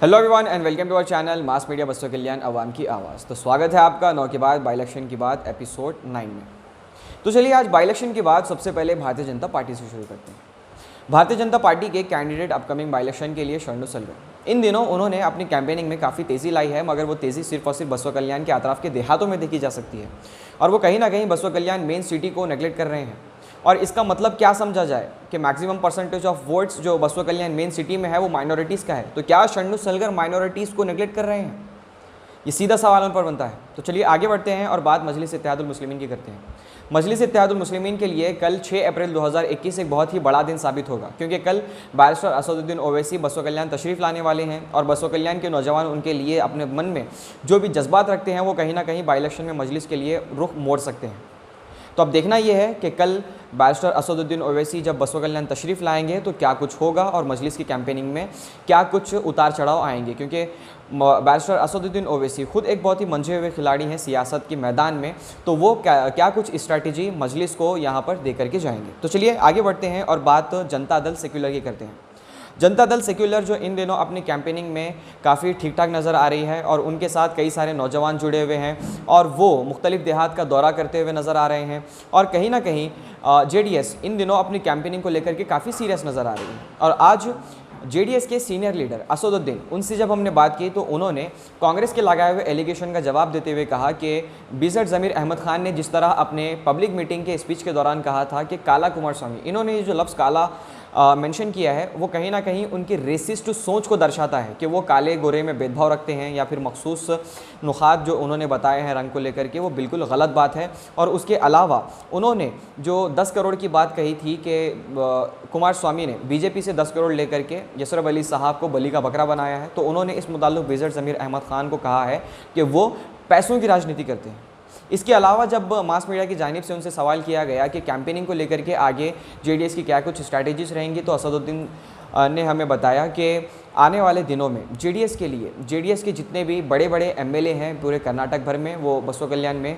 Hello everyone and welcome to our channel mass media बच्चों कल्याण अवाम की आवाज़। तो स्वागत है आपका 9 के बाद बाई इलेक्शन की बात एपिसोड 9 में। तो चलिए आज बाई इलेक्शन की बात सबसे पहले भारतीय जनता पार्टी से शुरू करते हैं। भारतीय जनता पार्टी के कैंडिडेट अपकमिंग बाई इलेक्शन के लिए शरणु सलगर, इन दिनों उन्होंने अपनी कैंपेनिंग में काफ़ी तेज़ी लाई है, मगर वो तेज़ी सिर्फ और सिर्फ बसवा कल्याण के अतराफ के देहातों में देखी जा सकती है और वो कहीं ना कहीं बसवा कल्याण मेन सिटी को नेगलेक्ट कर रहे हैं। और इसका मतलब क्या समझा जाए कि मैक्सिमम परसेंटेज ऑफ वोट्स जो बसवा कल्याण मेन सिटी में है वो माइनॉरिटीज़ का है, तो क्या शरणु सलगर माइनॉरिटीज़ को नेगलेक्ट कर रहे हैं? ये सीधा सवाल उन पर बनता है। तो चलिए आगे बढ़ते हैं और बात मजलिस इत्तेहादुल मुस्लिमीन की करते हैं। मजलिस इत्तेहादुल मुस्लिमीन के लिए कल 6 अप्रैल 2021 एक बहुत ही बड़ा दिन साबित होगा, क्योंकि कल बैरिस्टर असदुद्दीन ओवैसी बसवा कल्याण तशरीफ़ लाने वाले हैं और बसवा कल्याण के नौजवान उनके लिए अपने मन में जो भी जज्बात रखते हैं वो कहीं ना कहीं बाई इलेक्शन में मजलिस के लिए रुख मोड़ सकते हैं। तो अब देखना यह है कि कल बैरिस्टर असदुद्दीन ओवैसी जब बसवा कल्याण तशरीफ़ लाएंगे तो क्या कुछ होगा और मजलिस की कैंपेनिंग में क्या कुछ उतार चढ़ाव आएंगे, क्योंकि बैरिस्टर असदुद्दीन ओवैसी खुद एक बहुत ही मंझे हुए खिलाड़ी हैं सियासत के मैदान में, तो वो क्या कुछ स्ट्रैटेजी मजलिस को यहाँ पर दे करके जाएंगे। तो चलिए आगे बढ़ते हैं और बात जनता दल सेक्युलर की करते हैं। जनता दल सेक्युलर जो इन दिनों अपनी कैंपेनिंग में काफ़ी ठीक ठाक नज़र आ रही है और उनके साथ कई सारे नौजवान जुड़े हुए हैं और वो मुख्तलिफ देहात का दौरा करते हुए नज़र आ रहे हैं और कहीं ना कहीं जेडीएस इन दिनों अपनी कैंपेनिंग को लेकर के काफ़ी सीरियस नज़र आ रही है। और आज जेडीएस के सीनियर लीडर असदुद्दीन, उनसे जब हमने बात की तो उन्होंने कांग्रेस के लगाए हुए एलिगेशन का जवाब देते हुए कहा कि बीजेड ज़मीर अहमद खान ने जिस तरह अपने पब्लिक मीटिंग के स्पीच के दौरान कहा था कि काला कुमार स्वामी, इन्होंने ये जो लफ्ज़ काला मेंशन किया है वो कहीं ना कहीं उनकी रेसिस्ट सोच को दर्शाता है कि वो काले गोरे में भेदभाव रखते हैं या फिर मखसूस नुकात जो उन्होंने बताए हैं रंग को लेकर के, वो बिल्कुल गलत बात है। और उसके अलावा उन्होंने जो 10 करोड़ की बात कही थी कि कुमार स्वामी ने बीजेपी से 10 करोड़ लेकर के यसरब अली साहब को बली का बकरा बनाया है, तो उन्होंने इस मुताल्लिक़ बीजेड ज़मीर अहमद खान को कहा है कि वो पैसों की राजनीति करते हैं। इसके अलावा जब मास मीडिया की जानिब से उनसे सवाल किया गया कि कैंपेनिंग को लेकर के आगे जेडीएस की क्या कुछ स्ट्रैटेजीज रहेंगी, तो असदुद्दीन ने हमें बताया कि आने वाले दिनों में जेडीएस के लिए जेडीएस के जितने भी बड़े बड़े एमएलए हैं पूरे कर्नाटक भर में, वो बसवा कल्याण में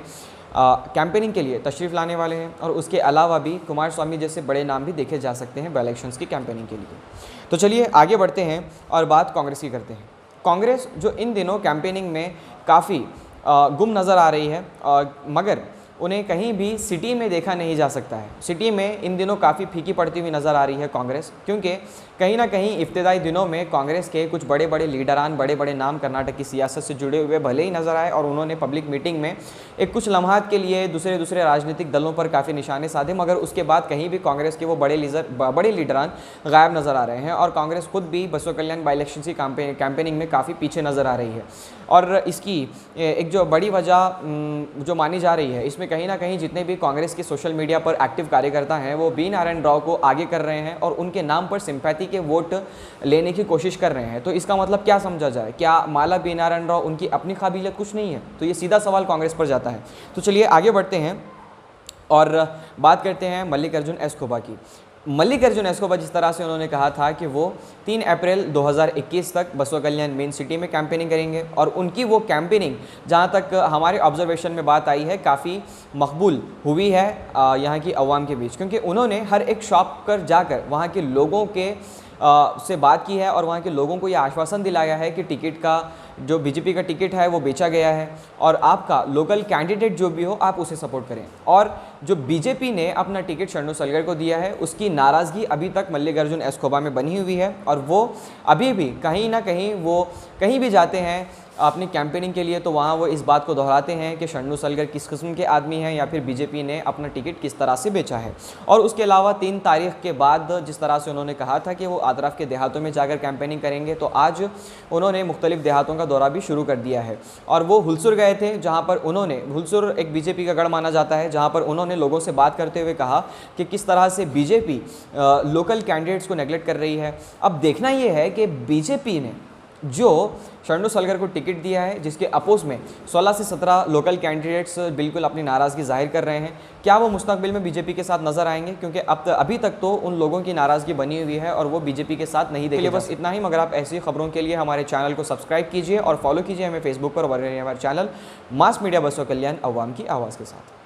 कैंपेनिंग के लिए तशरीफ़ लाने वाले हैं और उसके अलावा भी कुमार स्वामी जैसे बड़े नाम भी देखे जा सकते हैं बाई इलेक्शंस की कैंपेनिंग के लिए। तो चलिए आगे बढ़ते हैं और बात कांग्रेस की करते हैं। कांग्रेस जो इन दिनों कैंपेनिंग में काफ़ी गुम नज़र आ रही है, मगर उन्हें कहीं भी सिटी में देखा नहीं जा सकता है। सिटी में इन दिनों काफ़ी फीकी पड़ती हुई नज़र आ रही है कांग्रेस, क्योंकि कहीं ना कहीं इब्तिदाई दिनों में कांग्रेस के कुछ बड़े बड़े लीडरान, बड़े बड़े नाम कर्नाटक की सियासत से जुड़े हुए भले ही नज़र आए और उन्होंने पब्लिक मीटिंग में एक कुछ लम्हात के लिए दूसरे राजनीतिक दलों पर काफ़ी निशाने साधे, मगर उसके बाद कहीं भी कांग्रेस के वो बड़े लीडरान गायब नज़र आ रहे हैं और कांग्रेस खुद भी बसवा कल्याण बाई इलेक्शन की कैंपेनिंग में काफ़ी पीछे नज़र आ रही है। और इसकी एक जो बड़ी वजह जो मानी जा रही है, इसमें कहीं ना कहीं जितने भी कांग्रेस के सोशल मीडिया पर एक्टिव कार्यकर्ता हैं वो बी नारायण राव को आगे कर रहे हैं और उनके नाम पर सिंपैथी के वोट लेने की कोशिश कर रहे हैं। तो इसका मतलब क्या समझा जाए? क्या माला बी नारायण राव उनकी अपनी काबिलियत कुछ नहीं है? तो ये सीधा सवाल कांग्रेस पर जाता है। तो चलिए आगे बढ़ते हैं और बात करते हैं मल्लिकार्जुन एस्कोबा की। मल्लिकार्जुन एस्कोबा जिस तरह से उन्होंने कहा था कि वो 3 अप्रैल 2021 तक बसवा कल्याण मेन सिटी में कैंपेनिंग करेंगे और उनकी वो कैंपेनिंग जहां तक हमारे ऑब्जर्वेशन में बात आई है काफ़ी मकबूल हुई है यहाँ की अवाम के बीच, क्योंकि उन्होंने हर एक शॉप पर जाकर वहाँ के लोगों के से बात की है और वहाँ के लोगों को ये आश्वासन दिलाया है कि टिकट का जो बीजेपी का टिकट है वो बेचा गया है और आपका लोकल कैंडिडेट जो भी हो आप उसे सपोर्ट करें। और जो बीजेपी ने अपना टिकट शरणु सलगर को दिया है उसकी नाराज़गी अभी तक मल्लिकार्जुन एस्कोबा में बनी हुई है और वो अभी भी कहीं ना कहीं वो कहीं भी जाते हैं अपनी कैंपेनिंग के लिए तो वहाँ वो इस बात को दोहराते हैं कि शरणु सलगर किस किस्म के आदमी हैं या फिर बीजेपी ने अपना टिकट किस तरह से बेचा है। और उसके अलावा 3 तारीख के बाद जिस तरह से उन्होंने कहा था कि वो अतराफ़ के देहातों में जाकर कैंपेनिंग करेंगे, तो आज उन्होंने मुख्तलिफ देहातों का दौरा भी शुरू कर दिया है और वो हुलसुर गए थे, जहाँ पर उन्होंने हुलसुर एक बीजेपी का गढ़ माना जाता है, जहाँ पर उन्होंने लोगों से बात करते हुए कहा कि किस तरह से बीजेपी लोकल कैंडिडेट्स को नेगलेक्ट कर रही है। अब देखना ये है कि बीजेपी ने जो शरणु सलगर को टिकट दिया है जिसके अपोज में 16 से 17 लोकल कैंडिडेट्स बिल्कुल अपनी नाराज़गी जाहिर कर रहे हैं, क्या वो मुस्तकबिल में बीजेपी के साथ नजर आएंगे? क्योंकि अभी तक तो उन लोगों की नाराज़गी बनी हुई है और वो बीजेपी के साथ नहीं देखे। बस इतना ही, मगर आप ऐसी खबरों के लिए हमारे चैनल को सब्सक्राइब कीजिए और फॉलो कीजिए हमें फेसबुक पर और हमारे चैनल मास मीडिया बसवा कल्याण अवाम की आवाज़ के साथ।